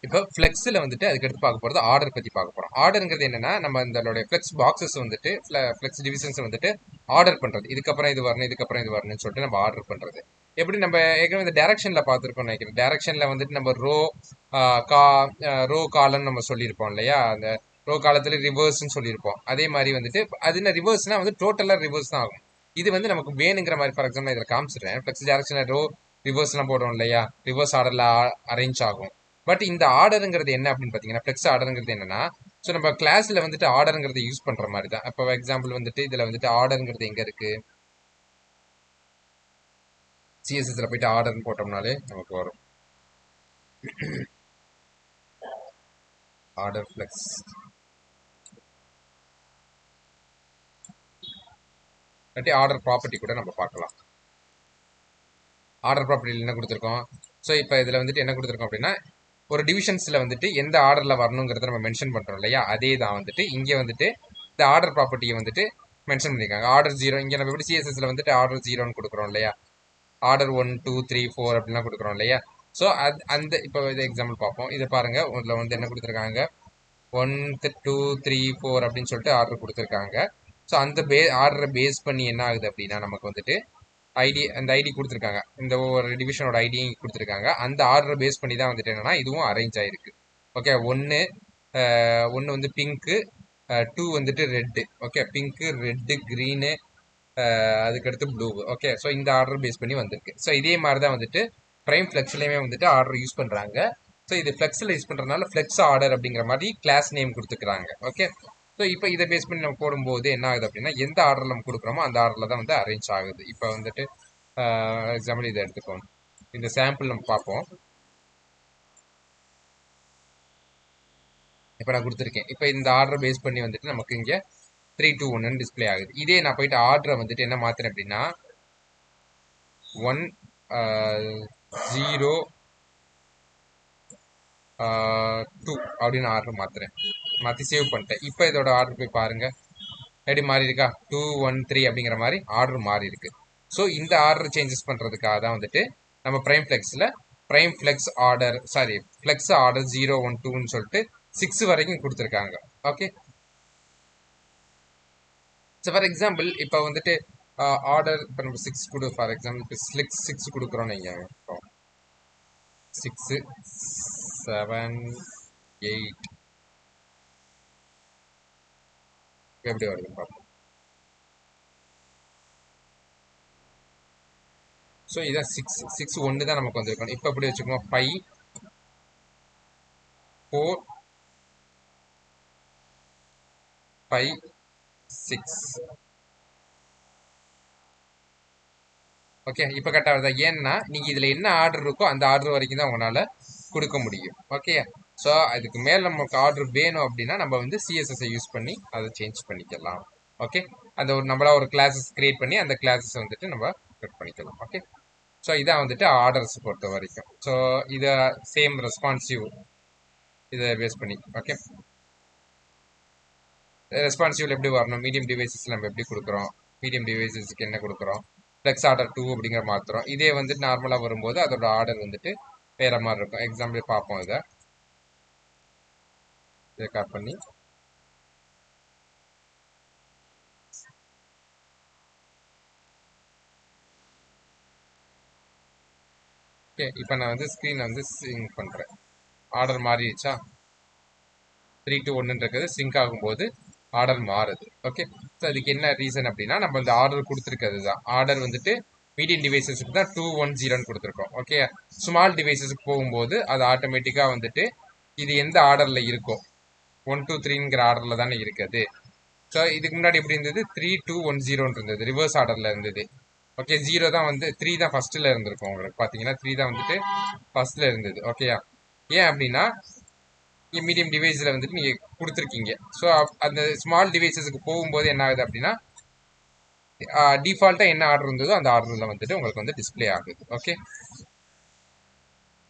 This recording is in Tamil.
இப்போ ஃப்ளெக்ஸில் வந்துட்டு அதுக்கடுத்து பார்க்க போகிறது ஆர்டர் பற்றி பார்க்க போகிறோம். ஆர்டருங்கிறது என்னன்னா நம்ம இதோடைய ஃப்ளெக்ஸ் பாக்ஸஸ் வந்துட்டு ஃப்ளெக்ஸ் டிவிஷன்ஸ் வந்துட்டு ஆர்டர் பண்ணுறது. இதுக்கப்புறம் இது வரணும், இதுக்கப்புறம் இது வரணும்னு சொல்லிட்டு நம்ம ஆர்டர் பண்ணுறது. எப்படி நம்ம ஏற்கனவே இந்த டைரக்ஷனில் பார்த்துருக்கோம் நினைக்கிறேன். டைரக்ஷனில் வந்துட்டு நம்ம ரோ காலம்னு நம்ம சொல்லியிருப்போம் இல்லையா? அந்த ரோ காலத்தில் ரிவர்ஸ்ன்னு சொல்லியிருப்போம். அதே மாதிரி வந்துட்டு அது என்ன ரிவர்ஸ்னா வந்து டோட்டலாக ரிவர்ஸ் தான் ஆகும். இது வந்து நமக்கு வேணுங்கிற மாதிரி, ஃபார் எக்ஸாம்பிள் இதில் காமிச்சிடுறேன். ஃப்ளெக்ஸ் டைரக்ஷனில் ரோ ரிவர்ஸ்லாம் போடுவோம் இல்லையா? ரிவர்ஸ் ஆர்டரில் அரேஞ்ச் ஆகும். பட் இந்த ஆர்டருங்கிறது என்ன அப்படின்னு பார்த்தீங்கன்னா, ஃப்ளெக்ஸ் ஆர்டருங்கிறது என்னன்னா, ஸோ நம்ம கிளாஸில் வந்துட்டு ஆர்டருங்கிறத யூஸ் பண்ணுற மாதிரி தான். இப்போ எக்ஸாம்பிள் வந்துட்டு இதில் வந்துட்டு ஆர்டருங்கிறது எங்கே இருக்கு? சிஎஸ்எஸ்ல போயிட்டு ஆர்டர்னு போட்டோம்னாலே நமக்கு வரும். ஆர்டர் ஃப்ளெக்ஸ் ஆர்டர் ப்ராப்பர்ட்டி கூட நம்ம பார்க்கலாம். ஆர்டர் ப்ராப்பர்ட்டியில் என்ன கொடுத்துருக்கோம்? ஸோ இப்போ இதில் வந்துட்டு என்ன கொடுத்துருக்கோம் அப்படின்னா, ஒரு டிவிஷன்ஸில் வந்துட்டு எந்த ஆர்டரில் வரணுங்கிறத நம்ம மென்ஷன் பண்ணுறோம் இல்லையா? அதே தான் வந்துட்டு இங்கே வந்துட்டு இந்த ஆர்டர் ப்ராப்பர்ட்டியை வந்துட்டு மென்ஷன் பண்ணியிருக்காங்க. ஆர்டர் 0 இங்கே நம்ம எப்படி சிஎஸ்எஸ்ல வந்துட்டு ஆர்டர் 0ன்னு கொடுக்குறோம் இல்லையா? ஆர்டர் 1 2 3 4 அப்படிலாம் கொடுக்குறோம் இல்லையா? ஸோ அந்த இப்போ இது எக்ஸாம்பிள் பார்ப்போம். இதை பாருங்க, இதில் வந்து என்ன கொடுத்துருக்காங்க? 1 2 3 4 அப்படின்னு சொல்லிட்டு ஆர்டர் கொடுத்துருக்காங்க. ஸோ அந்த ஆர்டரை பேஸ் பண்ணி என்ன ஆகுது அப்படின்னா நமக்கு வந்துட்டு அந்த ஐடி கொடுத்துருக்காங்க. இந்த ஒரு டிவிஷனோட ஐடியும் கொடுத்துருக்காங்க. அந்த ஆர்டரை பேஸ் பண்ணி தான் வந்துட்டு என்னன்னா இதுவும் அரேஞ்ச் ஆயிருக்கு. ஓகே, ஒன்று வந்து பிங்க்கு, 2 வந்துட்டு red. Okay, pink, red, green, அதுக்கடுத்து ப்ளூ. ஓகே, ஸோ இந்த ஆர்டர் பேஸ் பண்ணி வந்திருக்கு. ஸோ இதே மாதிரி தான் வந்துட்டு ப்ரைம் ஃப்ளெக்ஸ்லையுமே வந்துட்டு ஆர்டர் யூஸ் பண்ணுறாங்க. ஸோ இது ஃப்ளெக்ஸில் யூஸ் பண்ணுறதுனால ஃப்ளெக்ஸ் ஆர்டர் அப்படிங்கிற மாதிரி கிளாஸ் நேம் கொடுத்துக்கிறாங்க. ஓகே, ஸோ இப்போ இதை பேஸ் பண்ணி நம்ம போடும்போது என்ன ஆகுது அப்படின்னா எந்த ஆர்டர் நம்ம கொடுக்குறோமோ அந்த ஆர்டரில் தான் வந்து அரேஞ்ச் ஆகுது. இப்போ வந்துட்டு எக்ஸாம்பிள் இதை எடுத்துக்கோம். இந்த சாம்பிள் நம்ம பார்ப்போம். இப்போ நான் கொடுத்துருக்கேன். இப்போ இந்த ஆர்டர் பேஸ் பண்ணி வந்துட்டு நமக்கு இங்கே 3 2 1 டிஸ்பிளே ஆகுது. இதே நான் போயிட்டு ஆர்டரை வந்துட்டு என்ன மாத்திரேன் அப்படின்னா 1 0 2 அப்படின்னு ஆர்டர் மாற்றி சேவ் பண்ணிட்டேன். இப்போ இதோட ஆர்டர் போய் பாருங்க, எப்படி மாறி இருக்கா? 2 1 3 அப்படிங்கிற மாதிரி ஆர்டர் மாறி இருக்கு. ஸோ இந்த ஆர்டர் சேஞ்சஸ் பண்ணுறதுக்காக தான் வந்துட்டு நம்ம prime flex order flex order 0 1 2ன்னு சொல்லிட்டு 6 வரைக்கும் கொடுத்துருக்காங்க. ஓகே, ஸோ ஃபார் எக்ஸாம்பிள் இப்போ வந்துட்டு ஆர்டர் இப்போ நம்ம 6 கொடு, ஃபார் எக்ஸாம்பிள் இப்போ 6 கொடுக்குறோன்னு வைங்க. இப்போ 6 7 8 எப்படி வருதுன்னு பார்ப்போம். ஸோ இதான் 6 1 தான் நமக்கு வந்திருக்கணும். இப்போ எப்படி வச்சுக்கோங்க, 5 4 5 6. ஓகே, இப்போ கரெக்டாக வருதா? ஏன்னா நீங்கள் இதில் என்ன ஆர்டர் இருக்கோ அந்த ஆர்டர் வரைக்கும் தான் உங்களால் கொடுக்க முடியும். ஓகே, ஸோ அதுக்கு மேலே நமக்கு ஆர்டர் வேணும் அப்படின்னா நம்ம வந்து சிஎஸ்எஸ்ஐ யூஸ் பண்ணி அதை சேஞ்ச் பண்ணிக்கலாம். ஓகே, அந்த நம்மளா ஒரு கிளாஸஸ் கிரியேட் பண்ணி அந்த கிளாஸஸ் வந்துட்டு நம்ம கட் பண்ணிக்கலாம். ஓகே, ஸோ இதான் வந்துட்டு ஆர்டர்ஸ் பொறுத்த வரைக்கும். ஸோ இதை சேம் ரெஸ்பான்சிவ் இதை பேஸ் பண்ணி. ஓகே, ரெஸ்பான்சிவ் எப்படி வரணும்? மீடியம் டிவைசஸ் நம்ம எப்படி கொடுக்குறோம், மீடியம் டிவைசஸ்க்கு என்ன கொடுக்குறோம், ஃப்ளெக்ஸ் ஆர்டர் 2 அப்படிங்கிற மாத்திரம். இதே வந்துட்டு நார்மலாக வரும்போது அதோட ஆர்டர் வந்துட்டு வேற மாதிரி இருக்கும். எக்ஸாம்பிள் பார்ப்போம். இதை கட் பண்ணி ஓகே, இப்போ நான் வந்து ஸ்க்ரீனை வந்து சிங்க் பண்ணுறேன். ஆர்டர் மாறிடுச்சா? 3 2 1 இருக்குது. சிங்க் ஆகும்போது ஆர்டர் மாறுது. ஓகே, ஸோ அதுக்கு என்ன ரீசன் அப்படின்னா நம்ம இந்த ஆர்டர் கொடுத்துருக்கிறது தான். ஆர்டர் வந்துட்டு மீடியம் டிவைசஸுக்கு தான் 2 1 0ன்னு கொடுத்துருக்கோம். ஓகே, ஸ்மால் டிவைசஸுக்கு போகும்போது அது ஆட்டோமேட்டிக்காக வந்துட்டு இது எந்த ஆர்டரில் இருக்கும், 1 2 3ங்கிற ஆர்டரில் தானே இருக்குது. ஸோ இதுக்கு முன்னாடி எப்படி இருந்தது? 3 2 1 0ன்னு இருந்தது, ரிவர்ஸ் ஆர்டரில் இருந்தது. ஓகே, 0 தான் வந்து 3 தான் ஃபர்ஸ்ட்டில் இருந்திருக்கும். உங்களுக்கு பார்த்தீங்கன்னா 3 தான் வந்துட்டு ஃபர்ஸ்ட்டில் இருந்தது. ஓகேயா? ஏன் அப்படின்னா மீடியம் டிவைஸில் வந்துட்டு நீங்கள் கொடுத்துருக்கீங்க. ஸோ அந்த ஸ்மால் டிவைசஸுக்கு போகும்போது என்ன ஆகுது அப்படின்னா டிஃபால்ட்டாக என்ன ஆர்டர் இருந்ததோ அந்த ஆர்டரில் வந்துட்டு உங்களுக்கு வந்து டிஸ்பிளே ஆகுது. ஓகே,